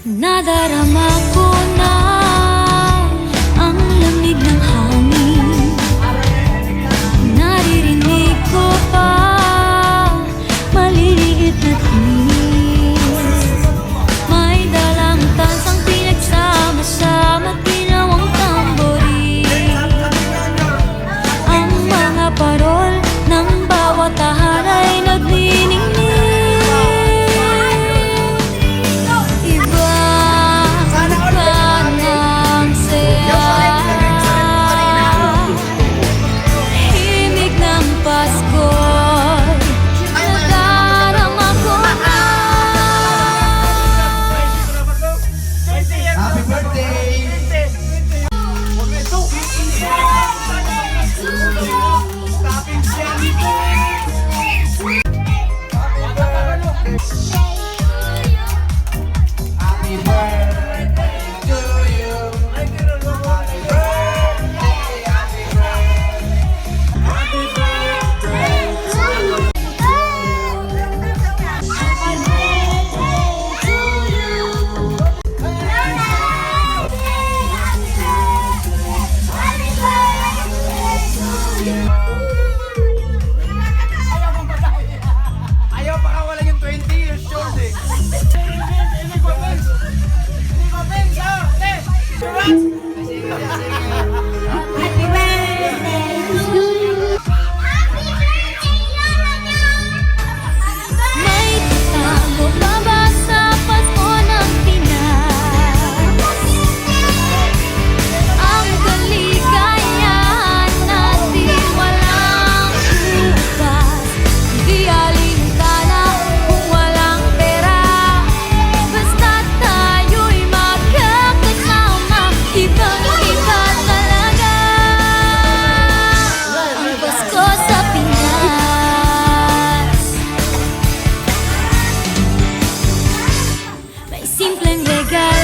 Nadarama ko na ang lamig ng hangin. Naririnig ko pa maliliit na tinig. May dalang tansang pinagsama-sama, ginawang tamborin. Ang mga parol ng bawat tahan ay nagniningning. Ayaw pa kawalan yung 20 years old eh. May tago pa ba sa Pasko ng Pinas? Ang kaligayahan natin walang bukas. Di alintana kung walang pera, basta tayo'y magkakasama. Ibang-iba talaga ang Pasko sa Pinas. May simpleng regalo